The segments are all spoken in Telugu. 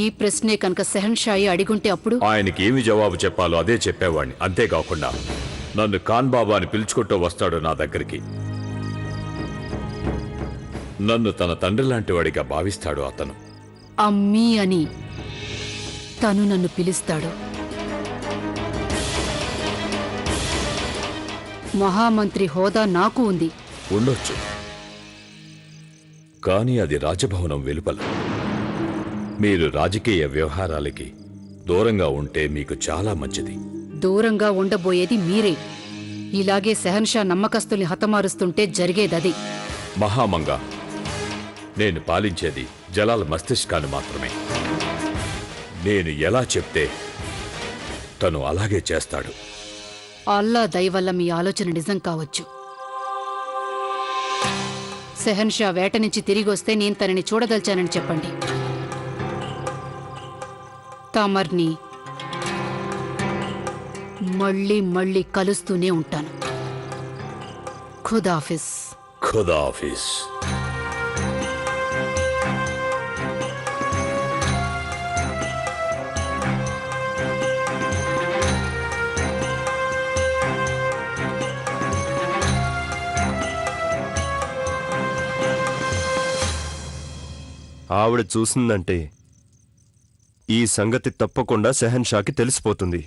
ఈ ప్రశ్నే కనుక సెహన్షాయి అడిగుంటే అప్పుడు ఆయనకి ఏమి జవాబు చెప్పాలో అదే చెప్పేవాణ్ణి. అంతేకాకుండా నన్ను ఖాన్ బాబా అని పిలుచుకుంటూ వస్తాడు నా దగ్గరికి. నన్ను తన తండ్రి లాంటి వాడిగా భావిస్తాడు అతను. అమ్మీ అని తను నన్ను పిలుస్తాడు. మహామంత్రి హోదా నాకు ఉంది. ఉండొచ్చు, కానీ అది రాజభవనం వెలుపల. మీరు రాజకీయ వ్యవహారాలకి దూరంగా ఉంటే మీకు చాలా మంచిది. దూరంగా ఉండబోయేది మీరే. ఇలాగే సెహన్షా నమ్మకస్తుల్ని హతమారుస్తుంటే జరిగేదది. మహామంగా, నేను పాలించేది జలాల్ మస్తిష్కాన్ని మాత్రమే. నేను ఎలా చెప్తే తను అలాగే చేస్తాడు. అల్లా దయ వల్ల మీ ఆలోచన నిజం కావచ్చు. సెహన్షా వేట నుంచి తిరిగొస్తే నేను తనని చూడదలిచానని చెప్పండి. తమర్ని మళ్ళీ మళ్ళీ కలుస్తూనే ఉంటాను. ఖుదాఫిజ్. ఖుదాఫిజ్. ఆవిడ చూసిందంటే ఈ సంగతి తప్పకుండా షెహన్షాకి తెలిసిపోతుంది.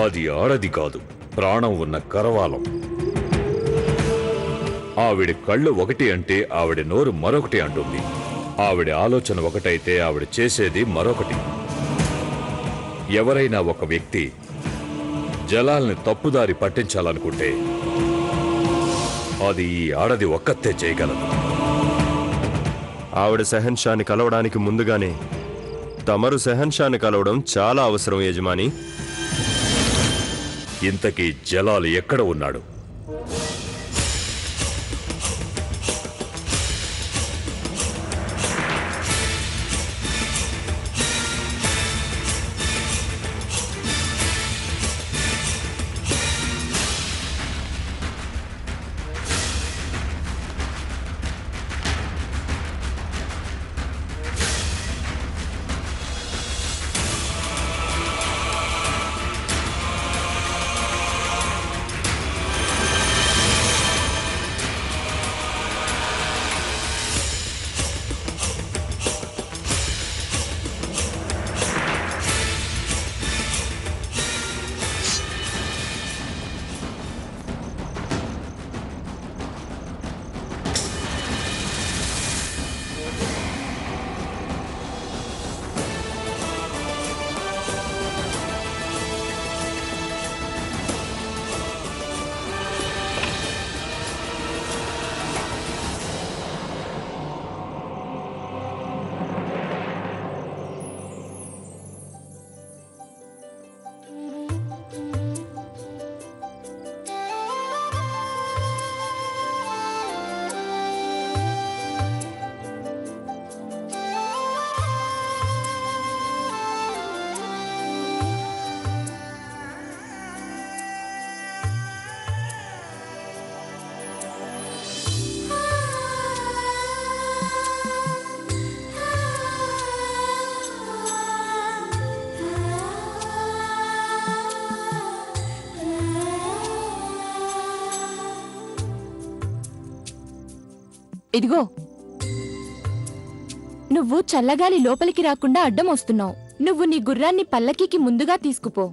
అది ఆడది కాదు, ప్రాణం ఉన్న కరవాలం. ఆవిడ కళ్ళు ఒకటి అంటే ఆవిడ నోరు మరొకటి అంటుంది. ఆవిడ ఆలోచన ఒకటైతే ఆవిడ చేసేది మరొకటి. ఎవరైనా ఒక వ్యక్తి జలాల్ని తప్పుదారి పట్టించాలనుకుంటే అది ఈ ఆడది ఒక్కతే చేయగలదు. ఆవిడ షెహన్షాని కలవడానికి ముందుగానే తమరు షెహన్షాని కలవడం చాలా అవసరం యజమాని. ఇంతకీ జలాల్ ఎక్కడ ఉన్నాడు? ఇదిగో, నువ్వు చల్లగాలి లోపలికి రాకుండా అడ్డం వస్తున్నావు. నువ్వు నీ గుర్రాన్ని పల్లకీకి ముందుగా తీసుకుపో.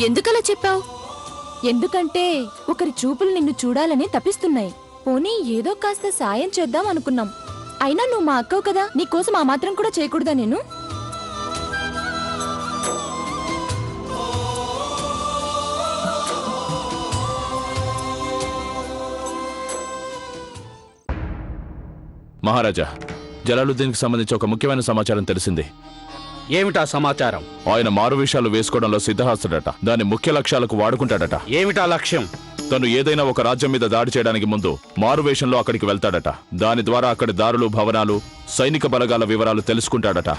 ఎందుకలా చెప్పావు? ఎందుకంటే ఒకరి చూపులు నిన్ను చూడాలని తపిస్తున్నాయి. పోనీ ఏదో కాస్త సాయం చేద్దాం అనుకున్నాం. అయినా నువ్వు మా అక్కవు కదా, నీకోసం ఆ మాత్రం కూడా చేయకూడదా నేను? మహారాజా, జలాలుద్దీన్కి సంబంధించి ఒక ముఖ్యమైన సమాచారం తెలిసింది. ఏమిటా సమాచారం? ఆయన మారు విషయాలు వేసుకోవడంలో సిద్ధహస్తుడట. దాని ముఖ్య లక్ష్యాలకు వాడుకుంటాడట. ఏమిటా లక్ష్యం? తను ఏదైనా ఒక రాజ్యం మీద దాడి చేయడానికి ముందు మారువేషంలో అక్కడికి వెళ్తాడట. దాని ద్వారా అక్కడి దారులు, భవనాలు, సైనిక బలగాల వివరాలు తెలుసుకుంటాడట.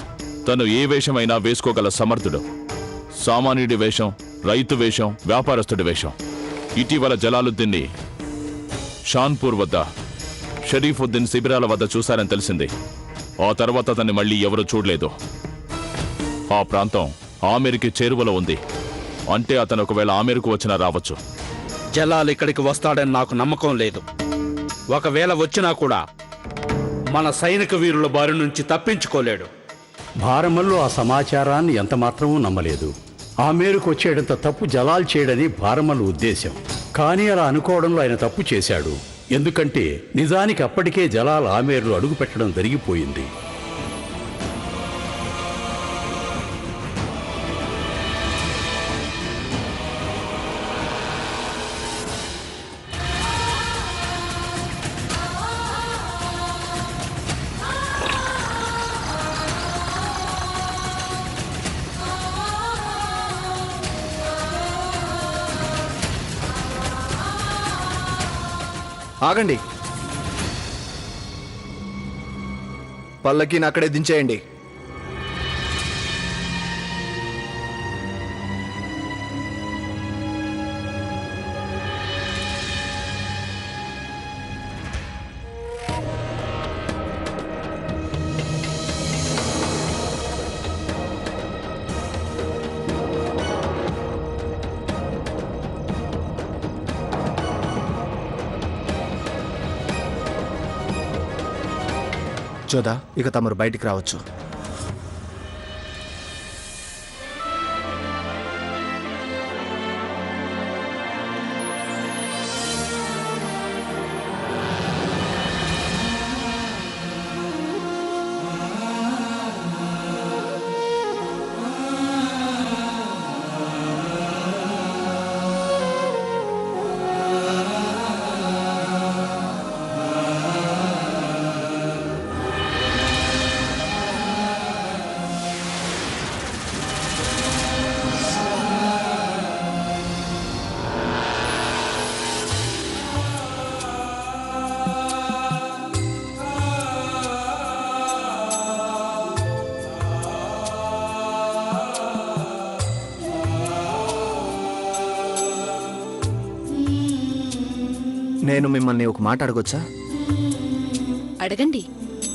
తను ఏ వేషమైనా వేసుకోగల సమర్థుడు. సామాన్యుడి వేషం రైతు వేషం, వ్యాపారస్తుడి వేషం. ఇటీవల జలాలుద్దీన్ని షాన్పూర్ వద్ద, షరీఫుద్దీన్ శిబిరాల వద్ద చూశారని తెలిసింది. ఆ తర్వాత అతన్ని మళ్ళీ ఎవరూ చూడలేదు. ఆ ప్రాంతం ఆమేరుకి చేరువలో ఉంది. అంటే అతను ఒకవేళ ఆమేరుకు వచ్చినా రావచ్చు. జలాల్ ఇక్కడికి వస్తాడని నాకు నమ్మకం లేదు. ఒకవేళ వచ్చినా కూడా మన సైనిక వీరుల బారి నుంచి తప్పించుకోలేడు. భారమల్లు ఆ సమాచారాన్ని ఎంతమాత్రమూ నమ్మలేదు. ఆ మేరకు వచ్చేటంత తప్పు జలాల్ చేయడని భారమల్లు ఉద్దేశం. కానీ అలా అనుకోవడంలో ఆయన తప్పు చేశాడు. ఎందుకంటే నిజానికి అప్పటికే జలాల్ ఆమేరులో అడుగు పెట్టడం జరిగిపోయింది. ఆగండి, పల్లకీని అక్కడే దించేయండి. జోదా, ఇక తమరు బయటికి రావచ్చు. నేను మిమ్మల్ని ఒక మాట అడగొచ్చా? అడగండి.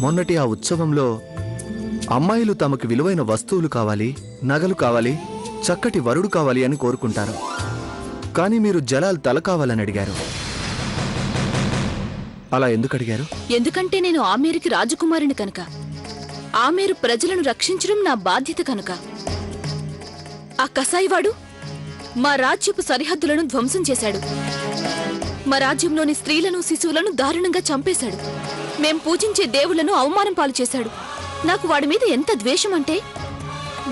మొన్నటి ఆ ఉత్సవంలో అమ్మాయిలు తమకు విలువైన వస్తువులు కావాలి, నగలు కావాలి, చక్కటి వరుడు కావాలి అని కోరుకుంటారు. కానీ మీరు జలాల్ తల కావాలని అడిగారు. అలా ఎందుకు అడిగారు? ఎందుకంటే నేను ఆమేరుకి రాజకుమారిని కనుక. ఆమేరు ప్రజలను రక్షించడం నా బాధ్యత కనుక. ఆ కసాయివాడు మా రాజ్యపు సరిహద్దులను ధ్వంసం చేశాడు. మా రాజ్యంలోని స్త్రీలను, శిశువులను దారుణంగా చంపేశాడు. మేం పూజించే దేవుళ్లను అవమానం పాలు చేశాడు. నాకు వాడి మీద ఎంత ద్వేషం అంటే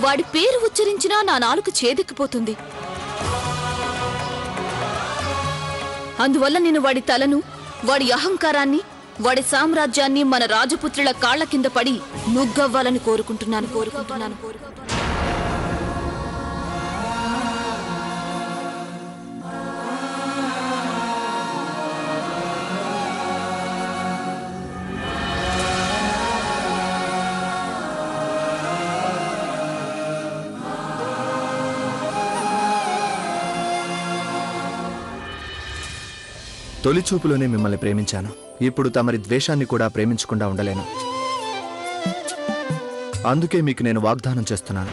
వాడి పేరు ఉచ్చరించినా నా నాలుక చేదెక్కిపోతుంది. అందువల్ల నేను వాడి తలను, వాడి అహంకారాన్ని, వాడి సామ్రాజ్యాన్ని మన రాజపుత్రుల కాళ్ల కింద పడి నుగ్గవ్వాలని కోరుకుంటున్నాను. తొలిచూపులోనే మిమ్మల్ని ప్రేమించాను. ఇప్పుడు తమరి ద్వేషాన్ని కూడా ప్రేమించకుండా ఉండలేను. అందుకే మీకు నేను వాగ్దానం చేస్తున్నాను.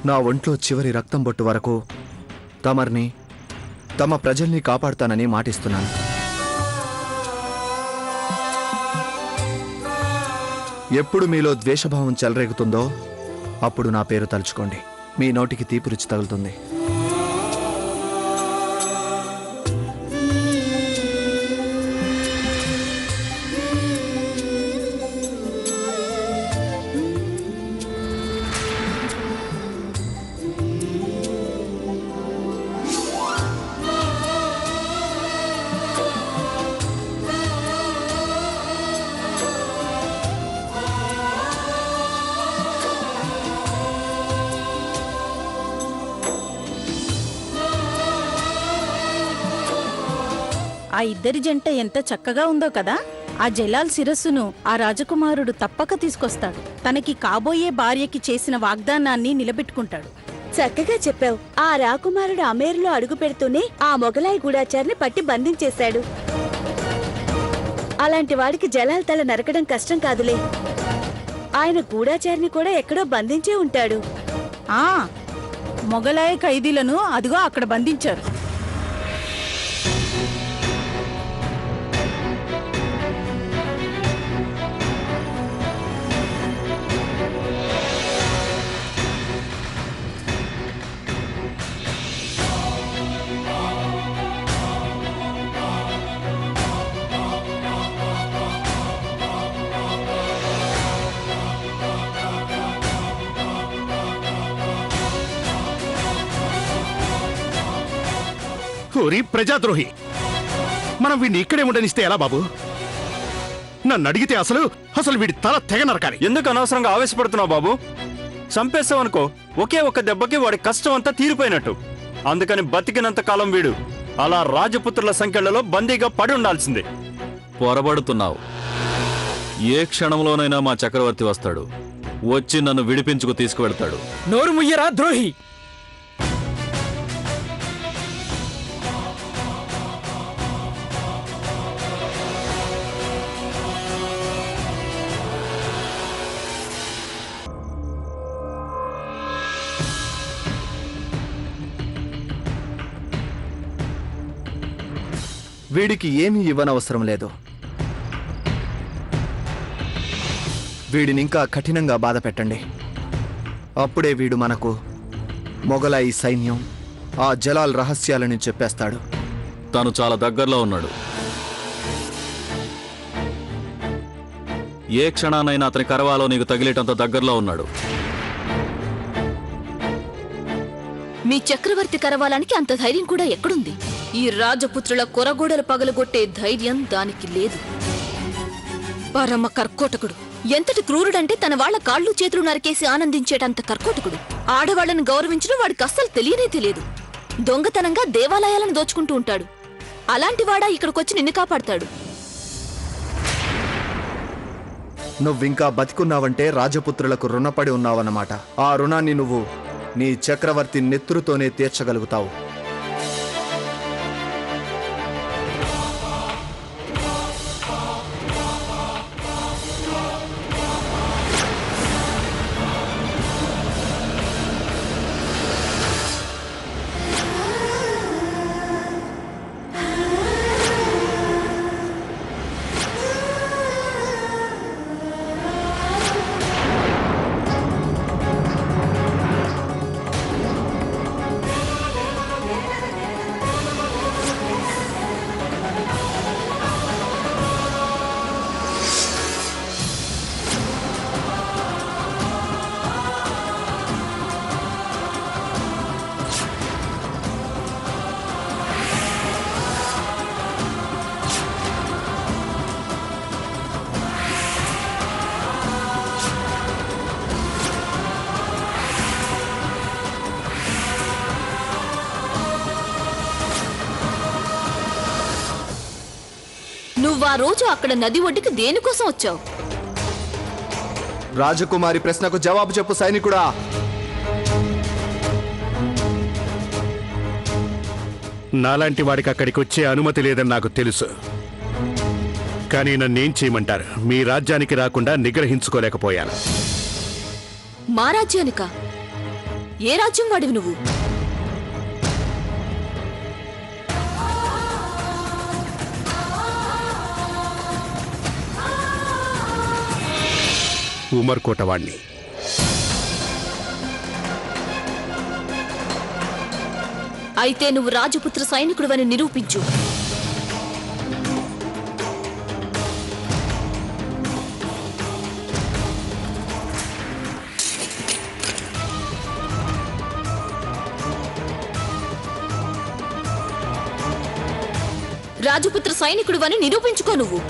నా ఒంట్లో చివరి రక్తం బొట్టు వరకు తమర్ని, తమ ప్రజల్ని కాపాడుతానని మాటిస్తున్నాను. ఎప్పుడు మీలో ద్వేషభావం చెలరేగుతుందో అప్పుడు నా పేరు తలుచుకోండి. మీ నోటికి తీపి రుచి తగులుతుంది. ఆ ఇద్దరి జంట ఎంత చక్కగా ఉందో కదా. ఆ జలాల్ శిరస్సును ఆ రాజకుమారుడు తప్పక తీసుకొస్తాడు. తనకి కాబోయే భార్యకి చేసిన వాగ్దానాన్ని నిలబెట్టుకుంటాడు. చక్కగా చెప్పావు. ఆ రాకుమారుడు అమేరులో అడుగు పెడుతూనే ఆ మొగలాయి గూఢాచారిని పట్టి బంధించేశాడు. అలాంటి వాడికి జలాల తల నరకడం కష్టం కాదులే. ఆయన గూఢాచారిని కూడా ఎక్కడో బంధించే ఉంటాడు. మొగలాయి ఖైదీలను అదిగో అక్కడ బంధించారు. ఓరి ప్రజాద్రోహి, మనం వీడిని ఇక్కడే ఉండనిస్తే ఎలా బాబు? నన్ను అడిగితే అసలు వీడి తల తెగ నరకాలి. ఎందుకు అనవసరంగా ఆవేశపడుతున్నావు బాబు? చంపేస్తావనుకో, ఒకే ఒక్క దెబ్బకి వాడి కష్టం అంతా తీరిపోయినట్టు. అందుకని బతికినంత కాలం వీడు అలా రాజపుత్రుల సంఖ్యలలో బందీగా పడి ఉండాల్సిందే. పొరబడుతున్నావు. ఏ క్షణంలోనైనా మా చక్రవర్తి వస్తాడు, వచ్చి నన్ను విడిపించుకు తీసుకువెళ్తాడు. నోరు ముయ్యరా ద్రోహి! వీడికి ఏమీ ఇవ్వనవసరం లేదు. వీడిని ఇంకా కఠినంగా బాధ పెట్టండి. అప్పుడే వీడు మనకు మొగలాయి సైన్యం, ఆ జలాల్ రహస్యాలని చెప్పేస్తాడు. తను చాలా దగ్గరలో ఉన్నాడు. ఏ క్షణానైనా అతని కరవాలో నీకు తగిలేటంత దగ్గరలో ఉన్నాడు. మీ చక్రవర్తి కరవాలానికి అంత ధైర్యం కూడా ఎక్కడుంది? ఈ రాజపుత్రుల కొరగోడలు పగలగొట్టే ధైర్యం దానికి లేదు. పరమ కర్కోటకుడు. ఎంతటి క్రూరుడంటే తన వాళ్ల కాళ్ళు చేతులు నరికేసి ఆనందించేటంత కర్కోటకుడు. ఆడవాళ్లను గౌరవించడం వాడికి అస్సలు తెలియనే తెలియదు. దొంగతనంగా దేవాలయాలను దోచుకుంటూ ఉంటాడు. అలాంటివాడా ఇక్కడికొచ్చి నిన్ను కాపాడతాడు? నువ్వింకా బతికున్నావంటే రాజపుత్రులకు రుణపడి ఉన్నావన్నమాట. ఆ రుణాన్ని నువ్వు నీ చక్రవర్తి నెత్తురుతోనే తీర్చగలుగుతావు. నువ్వా రోజు అక్కడ నది ఒడ్డుకి దేనికోసం వచ్చావు? రాజకుమారి ప్రశ్నకు జవాబు చెప్పు సైనికుడా. నాలాంటి వాడికి అక్కడికి వచ్చే అనుమతి లేదని నాకు తెలుసు. కానీ నన్నేం చేయమంటారు? మీ రాజ్యానికి రాకుండా నిగ్రహించుకోలేకపోయాను. మా రాజ్యానికా? ఏ రాజ్యం వాడివి నువ్వు? ఉమర్కోట వాణ్ణి. అయితే నువ్వు రాజపుత్ర సైనికుడివని నిరూపించు. రాజపుత్ర సైనికుడివని నిరూపించుకో నువ్వు.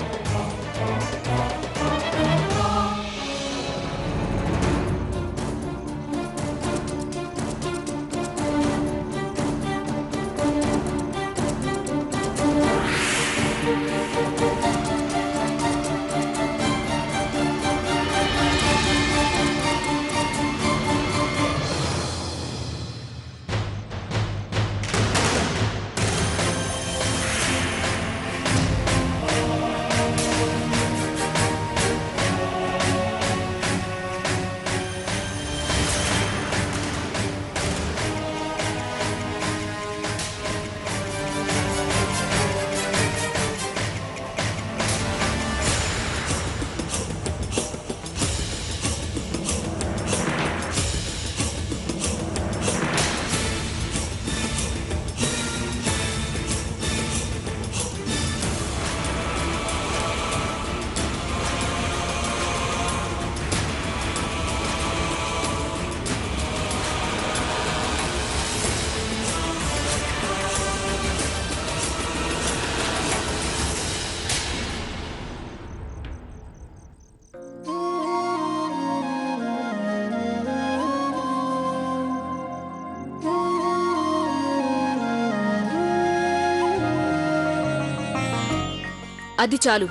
అది చాలు.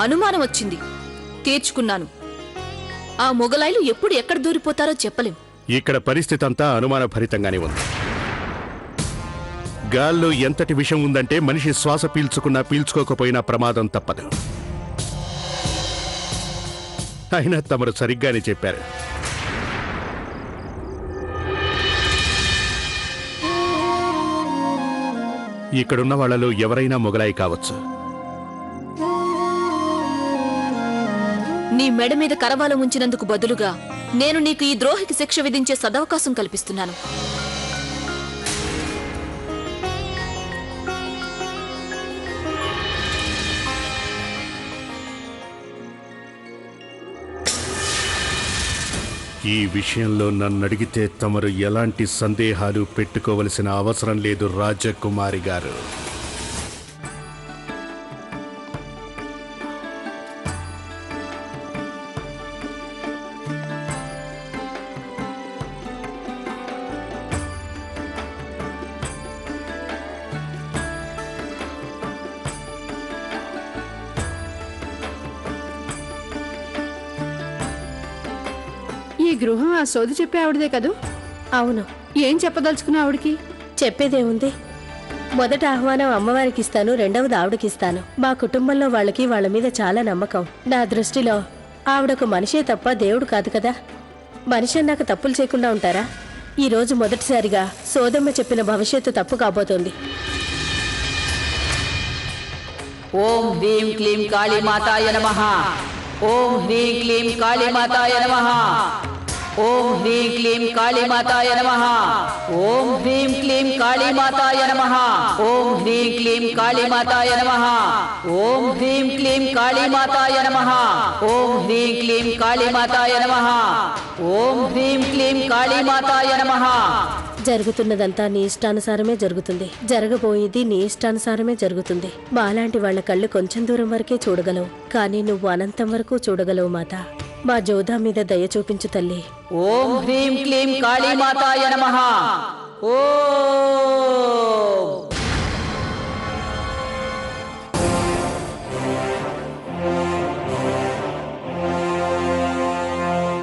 అనుమానం వచ్చింది, తీర్చుకున్నాను. ఆ మొగలాయిలు ఎప్పుడు ఎక్కడ దూరిపోతారో చెప్పలేం. ఇక్కడ పరిస్థితి అంతా అనుమానభరితంగానే ఉంది. గాల్లో ఎంతటి విషం ఉందంటే మనిషి శ్వాస పీల్చుకున్నా పీల్చుకోకపోయినా ప్రమాదం తప్పదు. అయినా తమరు సరిగ్గానే చెప్పారు. ఇక్కడున్న వాళ్లలో ఎవరైనా మొగలాయి కావచ్చు. నీ మెడ మీద కరవాలం ఉంచినందుకు బదులుగా నేను నీకు ఈ ద్రోహికి శిక్ష విధించే సదవకాశం కల్పిస్తున్నాను. ఈ విషయంలో నన్నడిగితే తమరు ఎలాంటి సందేహాలు పెట్టుకోవలసిన అవసరం లేదు రాజకుమారి గారు. ఈ గృహం ఆ సోది చెప్పే ఆవిడదే కదూ? అవును. ఏం చెప్పదలుచుకున్నా ఆవిడికి? చెప్పేదేముంది, మొదట ఆహ్వానం అమ్మవారికి ఇస్తాను, రెండవది ఆవిడకిస్తాను. మా కుటుంబంలో వాళ్ళకి వాళ్ళ మీద చాలా నమ్మకం. నా దృష్టిలో ఆవిడొక మనిషే తప్ప దేవుడు కాదు కదా. మనిషి అన్నాక తప్పులు చేయకుండా ఉంటారా? ఈ రోజు మొదటిసారిగా సోదమ్మ చెప్పిన భవిష్యత్తు తప్పు కాబోతోంది. ఓం హ్రీం క్లీం కాళీమాతాయ నమః. ఓం హ్రీం క్లీం కాళీమాతాయ నమః. ఓం హ్రీం క్లీం కాళీమాతాయ నమః. ఓం హ్రీం క్లీం కాళీమాతాయ నమః. ఓం హ్రీం క్లీం కాళీమాతాయ నమః. ఓం హ్రీం క్లీం కాళీమాతాయ నమః. ఓం హ్రీం క్లీం కాళీమాతాయ నమః. ఓం హ్రీం క్లీం కాళీమాతాయ నమః. జరుగుతున్నదంతా నీ ఇష్టానుసారమే జరుగుతుంది. జరగబోయేది నీ ఇష్టానుసారమే జరుగుతుంది. మాలాంటి వాళ్ళ కళ్ళు కొంచెం దూరం వరకే చూడగలవు, కానీ నువ్వు అనంతం వరకు చూడగలవు మాత. మా జోధా మీద దయ చూపించు తల్లి. ఓం హ్రీం క్లీం కాళీమాతాయ నమః. ఓం